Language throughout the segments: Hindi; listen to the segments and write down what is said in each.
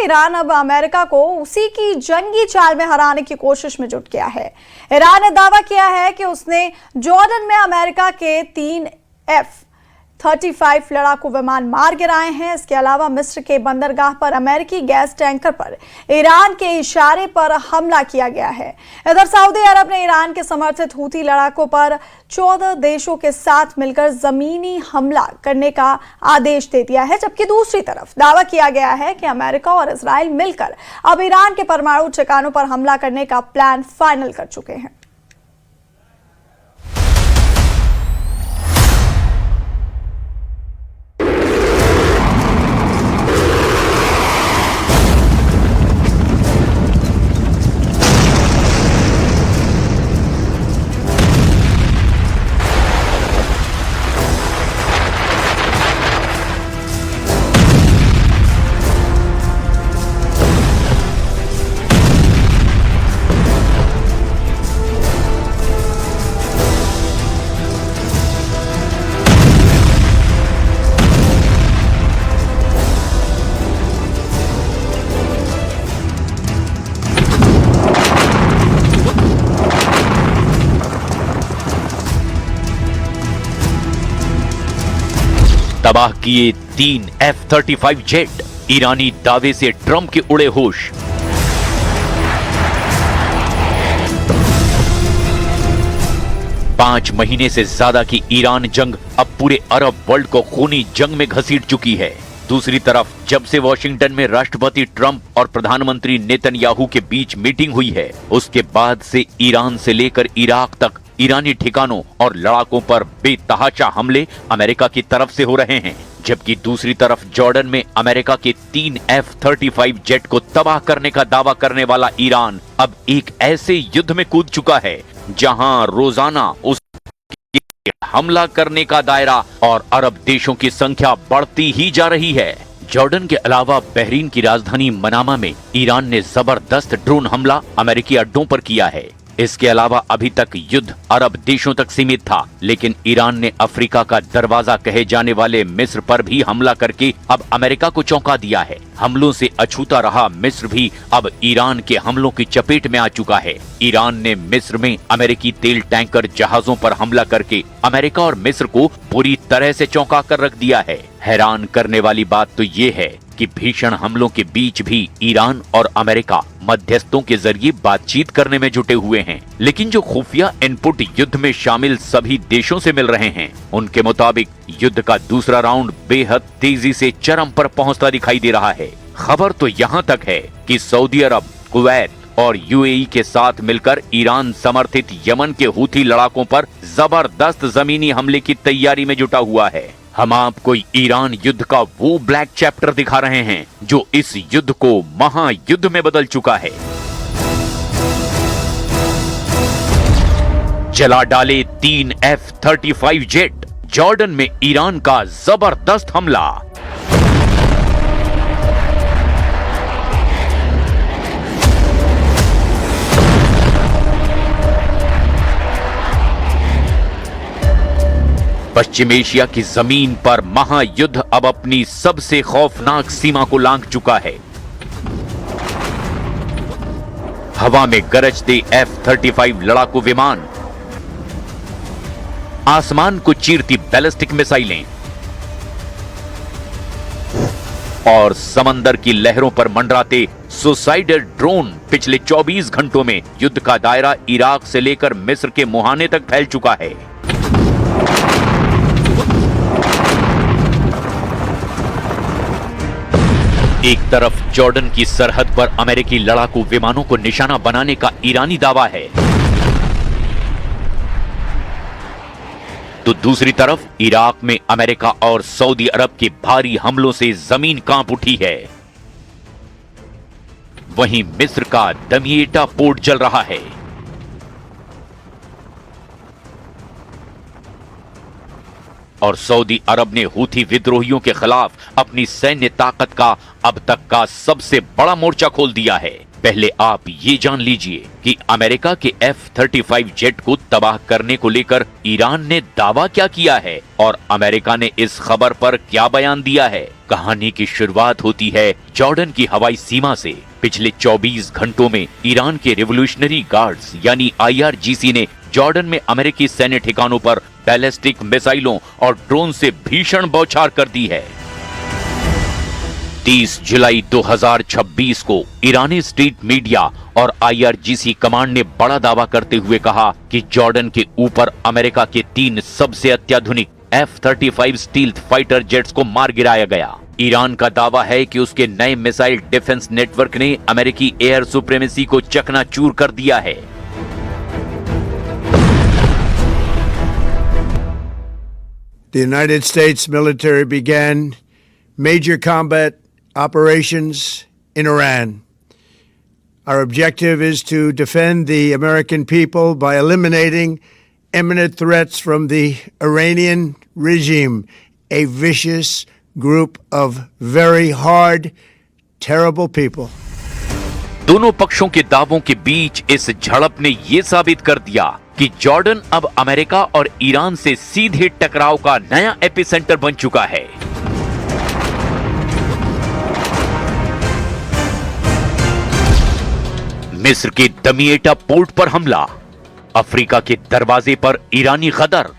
ईरान अब अमेरिका को उसी की जंगी चाल में हराने की कोशिश में जुट गया है। ईरान ने दावा किया है कि उसने जॉर्डन में अमेरिका के 3 F-35 लड़ाकू विमान मार गिराए हैं। इसके अलावा मिस्र के बंदरगाह पर अमेरिकी गैस टैंकर पर ईरान के इशारे पर हमला किया गया है। इधर सऊदी अरब ने ईरान के समर्थित हूथी लड़ाकों पर 14 देशों के साथ मिलकर जमीनी हमला करने का आदेश दे दिया है, जबकि दूसरी तरफ दावा किया गया है कि अमेरिका और इजराइल मिलकर अब ईरान के परमाणु ठिकानों पर हमला करने का प्लान फाइनल कर चुके हैं। तबाह किए 3 F-35 जेट, ईरानी दावे से ट्रंप के उड़े होश। पांच महीने से ज्यादा की ईरान जंग अब पूरे अरब वर्ल्ड को खूनी जंग में घसीट चुकी है। दूसरी तरफ जब से वॉशिंगटन में राष्ट्रपति ट्रंप और प्रधानमंत्री नेतन्याहू के बीच मीटिंग हुई है, उसके बाद से ईरान से लेकर इराक तक ईरानी ठिकानों और लड़ाकों पर बेतहाशा हमले अमेरिका की तरफ से हो रहे हैं। जबकि दूसरी तरफ जॉर्डन में अमेरिका के 3 F-35 जेट को तबाह करने का दावा करने वाला ईरान अब एक ऐसे युद्ध में कूद चुका है जहां रोजाना उस हमला करने का दायरा और अरब देशों की संख्या बढ़ती ही जा रही है। जॉर्डन के अलावा बहरीन की राजधानी मनामा में ईरान ने जबरदस्त ड्रोन हमला अमेरिकी अड्डों पर किया है। इसके अलावा अभी तक युद्ध अरब देशों तक सीमित था, लेकिन ईरान ने अफ्रीका का दरवाजा कहे जाने वाले मिस्र पर भी हमला करके अब अमेरिका को चौंका दिया है। हमलों से अछूता रहा मिस्र भी अब ईरान के हमलों की चपेट में आ चुका है। ईरान ने मिस्र में अमेरिकी तेल टैंकर जहाजों पर हमला करके अमेरिका और मिस्र को पूरी तरह से चौंका कर रख दिया है। हैरान करने वाली बात तो ये है कि भीषण हमलों के बीच भी ईरान और अमेरिका मध्यस्थों के जरिए बातचीत करने में जुटे हुए हैं। लेकिन जो खुफिया इनपुट युद्ध में शामिल सभी देशों से मिल रहे हैं, उनके मुताबिक युद्ध का दूसरा राउंड बेहद तेजी से चरम पर पहुंचता दिखाई दे रहा है। खबर तो यहाँ तक है कि सऊदी अरब, कुवैत और यूएई के साथ मिलकर ईरान समर्थित यमन के हूथी लड़ाकों पर जबरदस्त जमीनी हमले की तैयारी में जुटा हुआ है। हम आपको ईरान युद्ध का वो ब्लैक चैप्टर दिखा रहे हैं जो इस युद्ध को महायुद्ध में बदल चुका है। जला डाले 3 F-35 जेट, जॉर्डन में ईरान का जबरदस्त हमला। पश्चिम एशिया की जमीन पर महायुद्ध अब अपनी सबसे खौफनाक सीमा को लांघ चुका है। हवा में गरजते F-35 लड़ाकू विमान, आसमान को चीरती बैलिस्टिक मिसाइलें और समंदर की लहरों पर मंडराते सुसाइडल ड्रोन पिछले 24 घंटों में युद्ध का दायरा इराक से लेकर मिस्र के मुहाने तक फैल चुका है। एक तरफ जॉर्डन की सरहद पर अमेरिकी लड़ाकू विमानों को निशाना बनाने का ईरानी दावा है, तो दूसरी तरफ इराक में अमेरिका और सऊदी अरब के भारी हमलों से जमीन कांप उठी है। वहीं मिस्र का दमियेटा पोर्ट जल रहा है। और सऊदी अरब ने हूथी विद्रोहियों के खिलाफ अपनी सैन्य ताकत का अब तक का सबसे बड़ा मोर्चा खोल दिया है। पहले आप ये जान लीजिए कि अमेरिका के F-35 जेट को तबाह करने को लेकर ईरान ने दावा क्या किया है और अमेरिका ने इस खबर पर क्या बयान दिया है। कहानी की शुरुआत होती है जॉर्डन की हवाई सीमा से। पिछले 24 घंटों में ईरान के रिवोल्यूशनरी गार्ड्स यानी IRGC ने जॉर्डन में अमेरिकी सैन्य ठिकानों पर बैलिस्टिक मिसाइलों और ड्रोन से भीषण बौछार कर दी है। 30 जुलाई 2026 को ईरानी स्टेट मीडिया और IRGC कमांड ने बड़ा दावा करते हुए कहा कि जॉर्डन के ऊपर अमेरिका के 3 सबसे अत्याधुनिक F-35 स्टील्थ फाइटर जेट्स को मार गिराया गया। ईरान का दावा है कि उसके नए मिसाइल डिफेंस नेटवर्क ने अमेरिकी एयर सुप्रीमेसी को चकनाचूर कर दिया है। The United States military began major combat operations in Iran. Our objective is to defend the American people by eliminating imminent threats from the Iranian regime, a vicious group of very hard, terrible people. दोनों पक्षों के दावों के बीच इस झड़प ने ये साबित कर दिया कि जॉर्डन अब अमेरिका और ईरान से सीधे टकराव का नया एपिसेंटर बन चुका है। मिस्र के दमिएटा पोर्ट पर हमला, अफ्रीका के दरवाजे पर ईरानी गदर।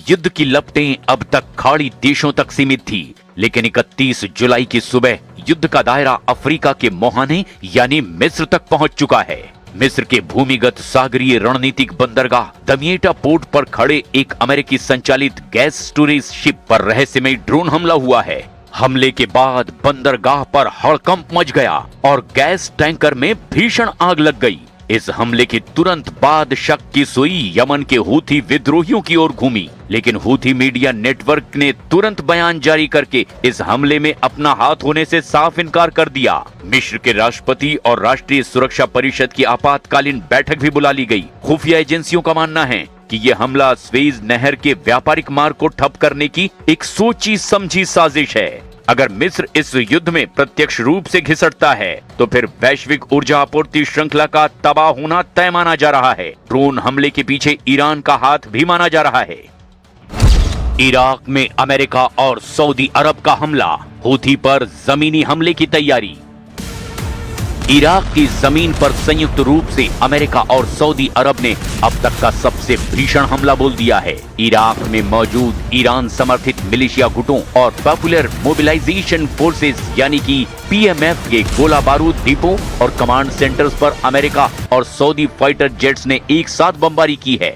युद्ध की लपटें अब तक खाड़ी देशों तक सीमित थी, लेकिन 31 जुलाई की सुबह युद्ध का दायरा अफ्रीका के मोहाने यानी मिस्र तक पहुंच चुका है। मिस्र के भूमिगत सागरीय रणनीतिक बंदरगाह दमिएटा पोर्ट पर खड़े एक अमेरिकी संचालित गैस स्टोरेज शिप पर रहस्यमय ड्रोन हमला हुआ है। हमले के बाद बंदरगाह पर हड़कंप मच गया और गैस टैंकर में भीषण आग लग गई। इस हमले के तुरंत बाद शक की सुई यमन के हूथी विद्रोहियों की ओर घूमी, लेकिन हूथी मीडिया नेटवर्क ने तुरंत बयान जारी करके इस हमले में अपना हाथ होने से साफ इनकार कर दिया। मिस्र के राष्ट्रपति और राष्ट्रीय सुरक्षा परिषद की आपातकालीन बैठक भी बुला ली गई। खुफिया एजेंसियों का मानना है कि ये हमला स्वेज नहर के व्यापारिक मार्ग को ठप करने की एक सोची समझी साजिश है। अगर मिस्र इस युद्ध में प्रत्यक्ष रूप से घिसटता है तो फिर वैश्विक ऊर्जा आपूर्ति श्रृंखला का तबाह होना तय माना जा रहा है। ड्रोन हमले के पीछे ईरान का हाथ भी माना जा रहा है। इराक में अमेरिका और सऊदी अरब का हमला, हूथी पर जमीनी हमले की तैयारी। इराक की जमीन पर संयुक्त रूप से अमेरिका और सऊदी अरब ने अब तक का सबसे भीषण हमला बोल दिया है। इराक में मौजूद ईरान समर्थित मिलिशिया गुटों और पॉपुलर मोबिलाइजेशन फोर्सेस यानी कि PMF के गोला बारूद डिपो और कमांड सेंटर्स पर अमेरिका और सऊदी फाइटर जेट्स ने एक साथ बमबारी की है।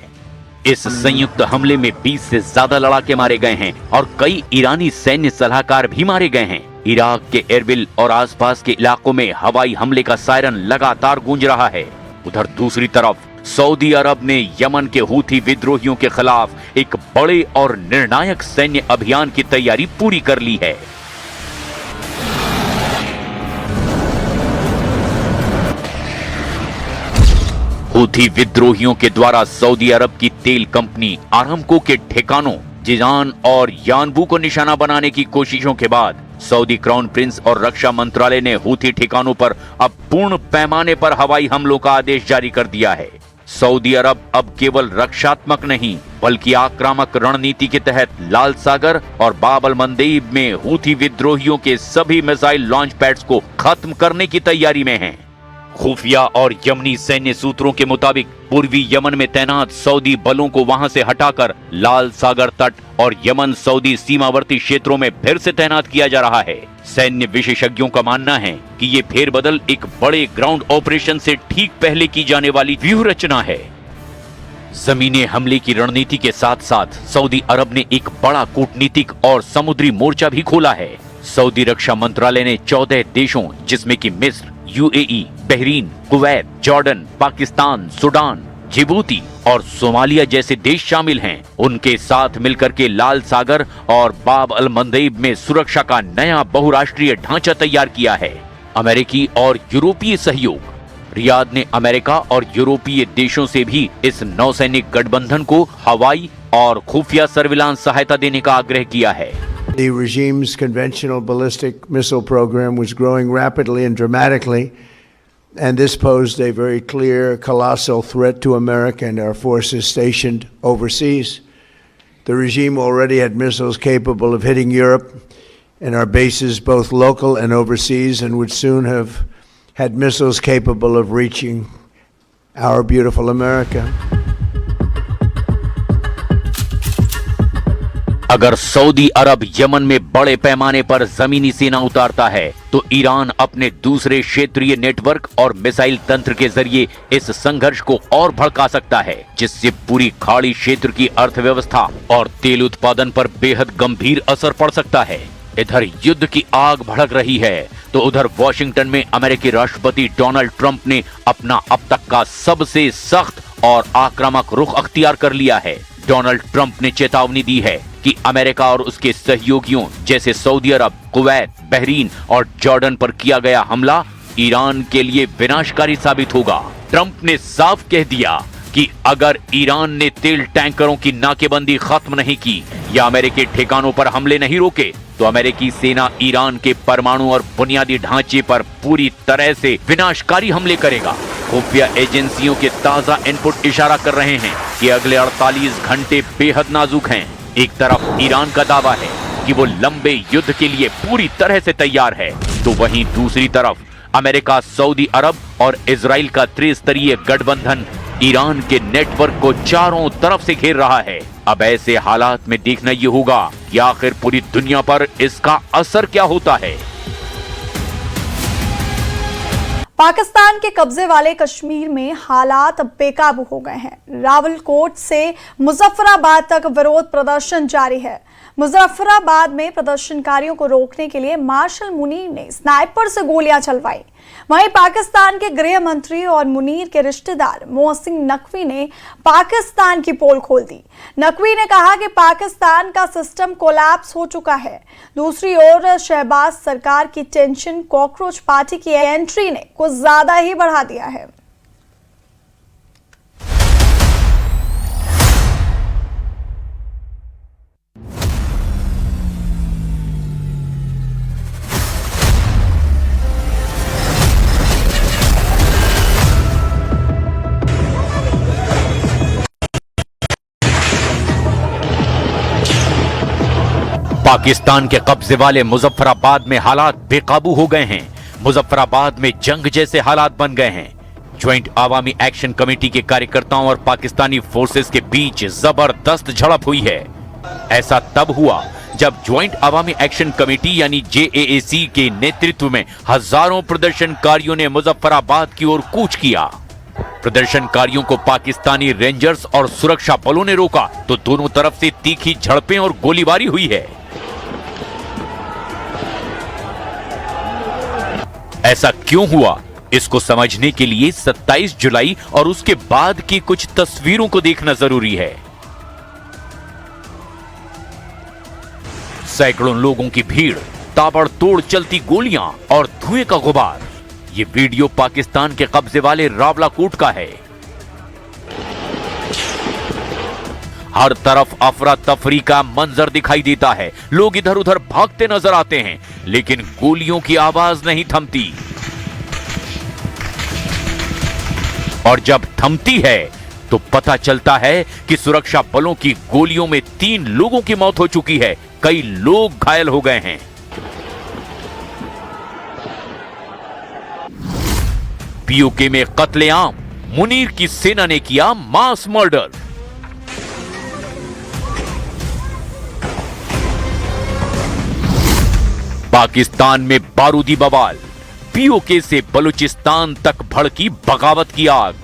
इस संयुक्त हमले में 20 से ज्यादा लड़ाके मारे गए हैं और कई ईरानी सैन्य सलाहकार भी मारे गए हैं। इराक के एरबिल और आसपास के इलाकों में हवाई हमले का सायरन लगातार गूंज रहा है। उधर दूसरी तरफ सऊदी अरब ने यमन के हूथी विद्रोहियों के खिलाफ एक बड़े और निर्णायक सैन्य अभियान की तैयारी पूरी कर ली है। हूथी विद्रोहियों के द्वारा सऊदी अरब की तेल कंपनी आरामको के ठिकानों जिजान और यानबू को निशाना बनाने की कोशिशों के बाद सऊदी क्राउन प्रिंस और रक्षा मंत्रालय ने हूथी ठिकानों पर अब पूर्ण पैमाने पर हवाई हमलों का आदेश जारी कर दिया है। सऊदी अरब अब केवल रक्षात्मक नहीं बल्कि आक्रामक रणनीति के तहत लाल सागर और बाब अल मंदेब में हूथी विद्रोहियों के सभी मिसाइल लॉन्च पैड्स को खत्म करने की तैयारी में है। खुफिया और यमनी सैन्य सूत्रों के मुताबिक पूर्वी यमन में तैनात सऊदी बलों को वहां से हटाकर लाल सागर तट और यमन सऊदी सीमावर्ती क्षेत्रों में फिर से तैनात किया जा रहा है। सैन्य विशेषज्ञों का मानना है कि ये फेरबदल एक बड़े ग्राउंड ऑपरेशन से ठीक पहले की जाने वाली व्यूह रचना है। जमीनी हमले की रणनीति के साथ साथ सऊदी अरब ने एक बड़ा कूटनीतिक और समुद्री मोर्चा भी खोला है। सऊदी रक्षा मंत्रालय ने 14 देशों जिसमें कि मिस्र, UAE, Bahrain, Kuwait, Jordan, Pakistan, Sudan, Djibouti और सोमालिया जैसे देश शामिल हैं, उनके साथ मिलकर के लाल सागर और बाब अल मंदेब में सुरक्षा का नया बहुराष्ट्रीय ढांचा तैयार किया है। अमेरिकी और यूरोपीय सहयोग, रियाद ने अमेरिका और यूरोपीय देशों से भी इस नौसैनिक गठबंधन को हवाई और खुफिया सर्विलांस सहायता देने का आग्रह किया है। The regime's conventional ballistic missile program was growing rapidly and dramatically and this posed a very clear, colossal threat to America and our forces stationed overseas. The regime already had missiles capable of hitting Europe and our bases, both local and overseas, and would soon have had missiles capable of reaching our beautiful America. अगर सऊदी अरब यमन में बड़े पैमाने पर जमीनी सेना उतारता है तो ईरान अपने दूसरे क्षेत्रीय नेटवर्क और मिसाइल तंत्र के जरिए इस संघर्ष को और भड़का सकता है, जिससे पूरी खाड़ी क्षेत्र की अर्थव्यवस्था और तेल उत्पादन पर बेहद गंभीर असर पड़ सकता है। इधर युद्ध की आग भड़क रही है तो उधर वॉशिंगटन में अमेरिकी राष्ट्रपति डोनाल्ड ट्रंप ने अपना अब तक का सबसे सख्त और आक्रामक रुख अख्तियार कर लिया है। डोनाल्ड ट्रंप ने चेतावनी दी है कि अमेरिका और उसके सहयोगियों जैसे सऊदी अरब, कुवैत, बहरीन और जॉर्डन पर किया गया हमला ईरान के लिए विनाशकारी साबित होगा। ट्रंप ने साफ कह दिया कि अगर ईरान ने तेल टैंकरों की नाकेबंदी खत्म नहीं की या अमेरिकी ठिकानों पर हमले नहीं रोके तो अमेरिकी सेना ईरान के परमाणु और बुनियादी ढांचे पर पूरी तरह से विनाशकारी हमले करेगा। खुफिया एजेंसियों के ताजा इनपुट इशारा कर रहे हैं कि अगले 48 घंटे बेहद नाजुक हैं। एक तरफ ईरान का दावा है कि वो लंबे युद्ध के लिए पूरी तरह से तैयार है, तो वहीं दूसरी तरफ अमेरिका, सऊदी अरब और इजराइल का त्रिस्तरीय गठबंधन ईरान के नेटवर्क को चारों तरफ से घेर रहा है। अब ऐसे हालात में देखना ये होगा कि आखिर पूरी दुनिया पर इसका असर क्या होता है। पाकिस्तान के कब्जे वाले कश्मीर में हालात बेकाबू हो गए हैं। रावलकोट से मुजफ्फराबाद तक विरोध प्रदर्शन जारी है। मुजफ्फराबाद में प्रदर्शनकारियों को रोकने के लिए मार्शल मुनीर ने स्नाइपर से गोलियां चलवाई। वहीं पाकिस्तान के गृह मंत्री और मुनीर के रिश्तेदार मोहसिन नकवी ने पाकिस्तान की पोल खोल दी। नकवी ने कहा कि पाकिस्तान का सिस्टम कोलैप्स हो चुका है। दूसरी ओर शहबाज सरकार की टेंशन कॉकरोच पार्टी की एंट्री ने कुछ ज्यादा ही बढ़ा दिया है। पाकिस्तान के कब्जे वाले मुजफ्फराबाद में हालात बेकाबू हो गए हैं। मुजफ्फराबाद में जंग जैसे हालात बन गए हैं। ज्वाइंट आवामी एक्शन कमेटी के कार्यकर्ताओं और पाकिस्तानी फोर्सेस के बीच जबरदस्त झड़प हुई है। ऐसा तब हुआ जब ज्वाइंट आवामी एक्शन कमेटी यानी JAAC के नेतृत्व में हजारों प्रदर्शनकारियों ने मुजफ्फराबाद की ओर कूच किया। प्रदर्शनकारियों को पाकिस्तानी रेंजर्स और सुरक्षा बलों ने रोका तो दोनों तरफ से तीखी झड़पें और गोलीबारी हुई है। ऐसा क्यों हुआ, इसको समझने के लिए 27 जुलाई और उसके बाद की कुछ तस्वीरों को देखना जरूरी है। सैकड़ों लोगों की भीड़, ताबड़तोड़ चलती गोलियां और धुएं का गुबार। ये वीडियो पाकिस्तान के कब्जे वाले रावलाकोट का है। हर तरफ अफरा तफरी का मंजर दिखाई देता है। लोग इधर उधर भागते नजर आते हैं, लेकिन गोलियों की आवाज नहीं थमती। और जब थमती है तो पता चलता है कि सुरक्षा बलों की गोलियों में 3 लोगों की मौत हो चुकी है, कई लोग घायल हो गए हैं। POK में कत्लेआम, मुनीर की सेना ने किया मास मर्डर। पाकिस्तान में बारूदी बवाल, POK से बलूचिस्तान तक भड़की बगावत की आग।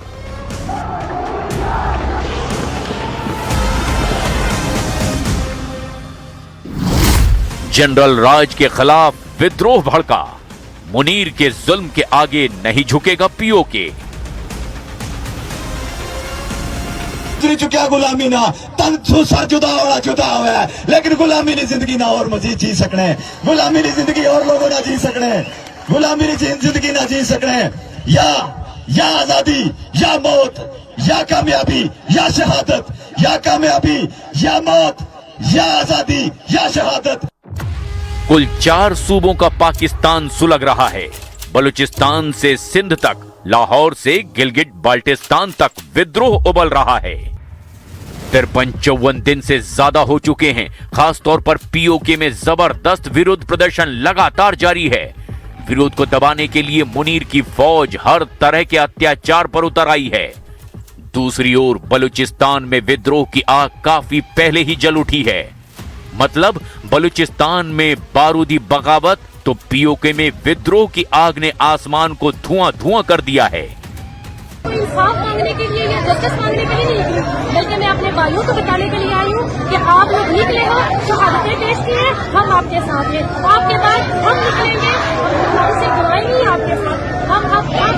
जनरल राज के खिलाफ विद्रोह भड़का, मुनीर के जुल्म के आगे नहीं झुकेगा POK। चुक्या गुलामी ना तन सर जुदा हुआ है, लेकिन गुलामी की जिंदगी ना और मजीद जी सकने, गुलामी की जिंदगी और लोगों ना जी सकने, गुलामी की जिंदगी ना जी सकने। या आजादी या मौत, या कामयाबी या शहादत, या कामयाबी या मौत, या आजादी या शहादत। कुल 4 सूबों का पाकिस्तान सुलग रहा है। बलूचिस्तान से सिंध तक लाहौर से गिलगिट बाल्टिस्तान तक विद्रोह उबल रहा है। 53-54 दिन से ज्यादा हो चुके हैं। खासतौर पर पीओके में जबरदस्त विरोध प्रदर्शन लगातार जारी है। विरोध को दबाने के लिए मुनीर की फौज हर तरह के अत्याचार पर उतर आई है। दूसरी ओर बलूचिस्तान में विद्रोह की आग काफी पहले ही जल उठी है। मतलब बलूचिस्तान में बारूदी बगावत तो पीओके में विद्रोह की आग ने आसमान को धुआं धुआं कर दिया है। इंसाफ मांगने के लिए या जस्टिस मांगने के लिए नहीं थी, बल्कि मैं अपने भाइयों को बताने के लिए आई हूँ कि आप लोग निकले हो, शहादतें पेश की हैं, हम आपके साथ हैं। आपके बाद हम निकलेंगे, हमसे गवाही नहीं आपके साथ। हम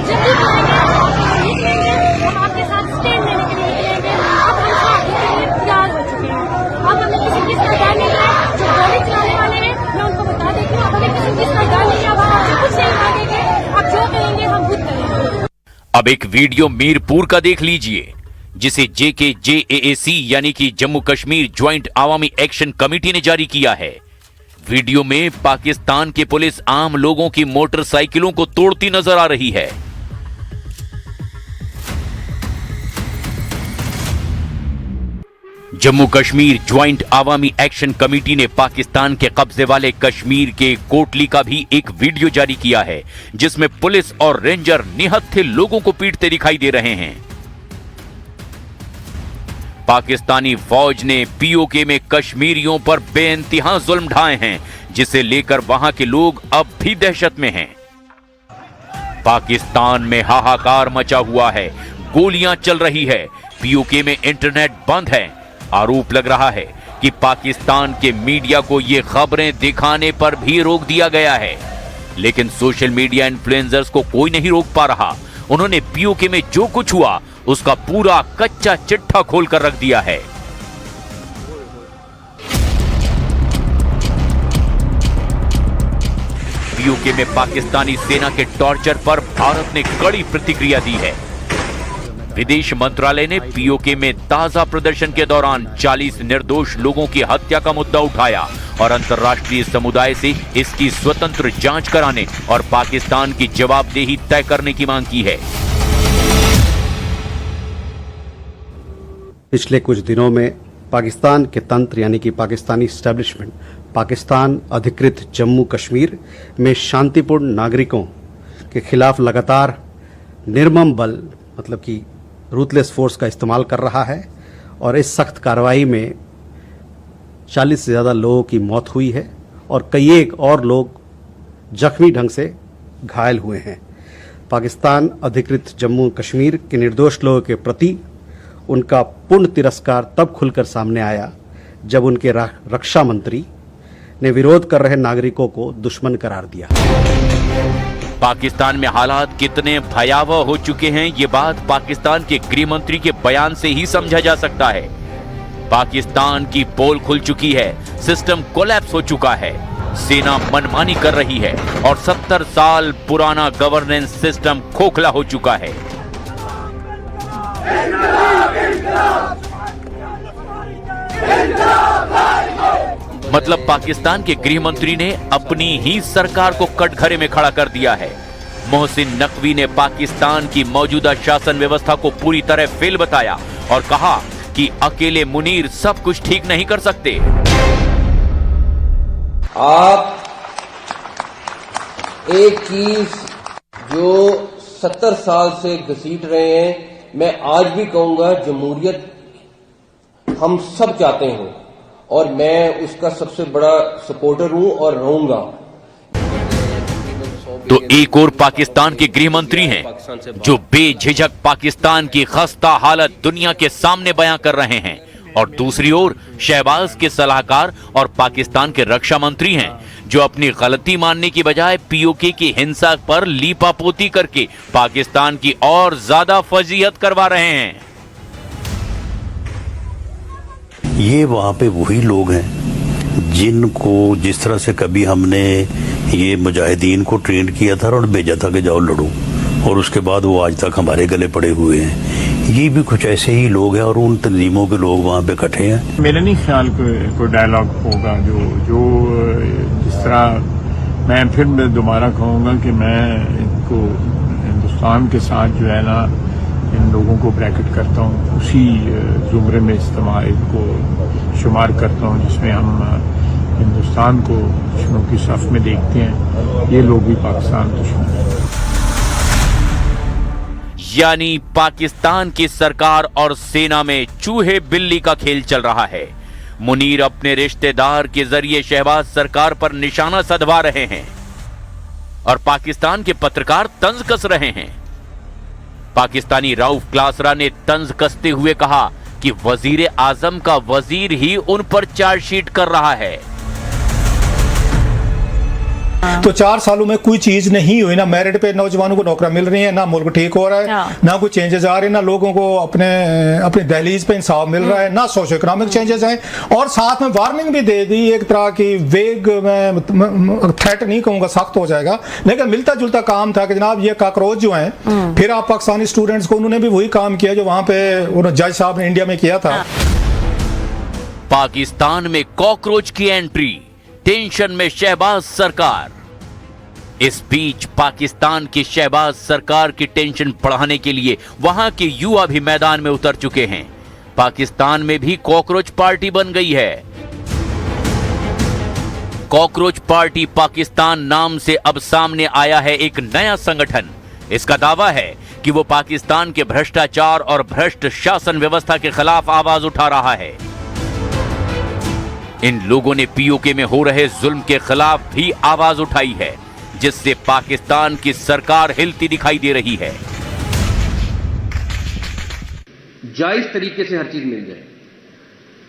जब भी करेंगे आप निकलेंगे, हम आपके साथ स्टैंड लेने के लिए निकलेंगे। अब हम शादी के लिए तैयार हो चुके हैं। अब हमें किसी चीज का डर नहीं है। जो गोली चलाने वाले हैं मैं उनको बता देती हूँ, अब हमें किसी चीज का डर नहीं है। अब हम आपसे कुछ नहीं मांगेंगे, अब जो कहेंगे हम खुद करेंगे। अब एक वीडियो मीरपुर का देख लीजिए, जिसे JKJAAC यानी कि Jammu Kashmir joint Awami action committee ने जारी किया है। वीडियो में पाकिस्तान की पुलिस आम लोगों की मोटरसाइकिलों को तोड़ती नजर आ रही है। Jammu Kashmir joint Awami action committee ने पाकिस्तान के कब्जे वाले कश्मीर के कोटली का भी एक वीडियो जारी किया है, जिसमें पुलिस और रेंजर निहत्थे लोगों को पीटते दिखाई दे रहे हैं। पाकिस्तानी फौज ने पीओके में कश्मीरियों पर बेइंतहा जुल्म ढाए हैं, जिसे लेकर वहां के लोग अब भी दहशत में हैं। पाकिस्तान में हाहाकार मचा हुआ है, गोलियां चल रही है, पीओके में इंटरनेट बंद है। आरोप लग रहा है कि पाकिस्तान के मीडिया को ये खबरें दिखाने पर भी रोक दिया गया है, लेकिन सोशल मीडिया इन्फ्लुएंसर्स को कोई नहीं रोक पा रहा। उन्होंने पीओके में जो कुछ हुआ उसका पूरा कच्चा चिट्ठा खोलकर रख दिया है। पीओके में पाकिस्तानी सेना के टॉर्चर पर भारत ने कड़ी प्रतिक्रिया दी है। विदेश मंत्रालय ने पीओके में ताजा प्रदर्शन के दौरान 40 निर्दोष लोगों की हत्या का मुद्दा उठाया और अंतर्राष्ट्रीय समुदाय से इसकी स्वतंत्र जांच कराने और पाकिस्तान की जवाबदेही तय करने की मांग की है। पिछले कुछ दिनों में पाकिस्तान के तंत्र यानी कि पाकिस्तानी एस्टेब्लिशमेंट पाकिस्तान अधिकृत जम्मू कश्मीर में शांतिपूर्ण नागरिकों के खिलाफ लगातार निर्मम बल मतलब कि रूथलेस फोर्स का इस्तेमाल कर रहा है और इस सख्त कार्रवाई में 40 से ज़्यादा लोगों की मौत हुई है और कई एक और लोग जख्मी ढंग से घायल हुए हैं। पाकिस्तान अधिकृत जम्मू कश्मीर के निर्दोष लोगों के प्रति उनका पूर्ण तिरस्कार तब खुलकर सामने आया जब उनके रक्षा मंत्री ने विरोध कर रहे नागरिकों को दुश्मन करार दिया। पाकिस्तान में हालात कितने भयावह हो चुके हैं, ये बात पाकिस्तान के गृह मंत्री के बयान से ही समझा जा सकता है। पाकिस्तान की पोल खुल चुकी है, सिस्टम कोलैप्स हो चुका है, सेना मनमानी कर रही है और 70 साल पुराना गवर्नेंस सिस्टम खोखला हो चुका है। मतलब पाकिस्तान के गृह मंत्री ने अपनी ही सरकार को कटघरे में खड़ा कर दिया है। मोहसिन नकवी ने पाकिस्तान की मौजूदा शासन व्यवस्था को पूरी तरह फेल बताया और कहा कि अकेले मुनीर सब कुछ ठीक नहीं कर सकते। आप एक चीज जो 70 साल से घसीट रहे हैं, मैं आज भी कहूंगा जमहूरियत हम सब चाहते हैं और मैं उसका सबसे बड़ा सपोर्टर हूं और रहूंगा। तो एक और पाकिस्तान के गृह मंत्री हैं जो बेझिझक पाकिस्तान की खस्ता हालत दुनिया के सामने बयां कर रहे हैं और दूसरी ओर शहबाज के सलाहकार और पाकिस्तान के रक्षा मंत्री हैं जो अपनी गलती मानने की बजाय पीओके की हिंसा पर लीपापोती करके पाकिस्तान की और ज्यादा फजीहत करवा रहे हैं। ये वहाँ पे वही लोग हैं जिनको जिस तरह से कभी हमने ये मुजाहिदीन को ट्रेंड किया था और भेजा था कि जाओ लड़ो, और उसके बाद वो आज तक हमारे गले पड़े हुए हैं। ये भी कुछ ऐसे ही लोग हैं और उन तंजीमों के लोग वहाँ पे इकट्ठे हैं। मेरा नहीं ख्याल कोई डायलॉग होगा जो जिस तरह मैं फिर दोबारा कहूँगा कि मैं इनको हिंदुस्तान के साथ जो है ना इन लोगों को ब्रैकेट करता हूँ, उसी जुमरे में इस्तेमाल को शुमार करता हूँ जिसमें हम हिंदुस्तान को दुश्मनों की सफ में देखते हैं। ये लोग भी पाकिस्तान दुश्मन हैं। यानी पाकिस्तान की सरकार और सेना में चूहे बिल्ली का खेल चल रहा है। मुनीर अपने रिश्तेदार के जरिए शहबाज सरकार पर निशाना साधवा रहे हैं और पाकिस्तान के पत्रकार तंज कस रहे हैं। पाकिस्तानी राउफ क्लासरा ने तंज कसते हुए कहा कि वजीर आजम का वजीर ही उन पर चार्जशीट कर रहा है। तो 4 सालों में कोई चीज नहीं हुई, ना मेरिट पे नौजवानों को नौकरी मिल रही है, ना मुल्क ठीक हो रहा है, ना कोई चेंजेस आ रहे हैं, ना लोगों को अपने दहलीज पे इंसाफ मिल रहा है, ना सोशो इकोनॉमिक चेंजेस हैं। और साथ में वार्निंग भी दे दी, एक तरह की वेग में थ्रेट नहीं कहूंगा, सख्त हो जाएगा, लेकिन मिलता जुलता काम था कि जनाब ये काकरोच जो हैं, फिर आप पाकिस्तानी स्टूडेंट्स को, उन्होंने भी वही काम किया जो वहां पे जज साहब ने इंडिया में किया था। पाकिस्तान में कॉकरोच की एंट्री, टेंशन में शहबाज सरकार। इस बीच पाकिस्तान की शहबाज सरकार की टेंशन बढ़ाने के लिए वहां के युवा भी मैदान में उतर चुके हैं। पाकिस्तान में भी कॉकरोच पार्टी बन गई है। कॉकरोच पार्टी पाकिस्तान नाम से अब सामने आया है एक नया संगठन। इसका दावा है कि वो पाकिस्तान के भ्रष्टाचार और भ्रष्ट शासन व्यवस्था के खिलाफ आवाज उठा रहा है। इन लोगों ने पीओके में हो रहे जुल्म के खिलाफ भी आवाज उठाई है, जिससे पाकिस्तान की सरकार हिलती दिखाई दे रही है। जायज तरीके से हर चीज मिल जाए,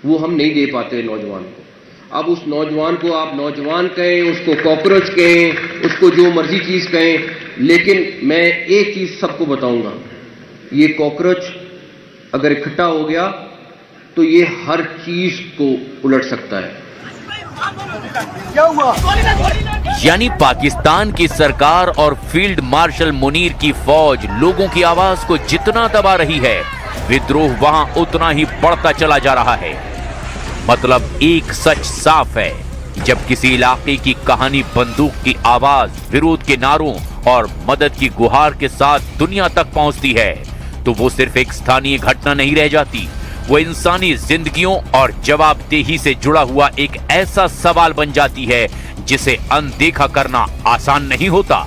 वो हम नहीं दे पाते नौजवान को। अब उस नौजवान को आप नौजवान कहें, उसको कॉकरोच कहें, उसको जो मर्जी चीज कहें, लेकिन मैं एक चीज सबको बताऊंगा, ये कॉकरोच अगर इकट्ठा हो गया तो ये हर चीज को उलट सकता है। यानी पाकिस्तान की सरकार और फील्ड मार्शल मुनीर की फौज लोगों की आवाज को जितना दबा रही है, विद्रोह वहां उतना ही बढ़ता चला जा रहा है। मतलब एक सच साफ है, जब किसी इलाके की कहानी बंदूक की आवाज, विरोध के नारों और मदद की गुहार के साथ दुनिया तक पहुंचती है, तो वो सिर्फ एक स्थानीय घटना नहीं रह जाती, वो इंसानी जिंदगियों और जवाबदेही से जुड़ा हुआ एक ऐसा सवाल बन जाती है जिसे अनदेखा करना आसान नहीं होता।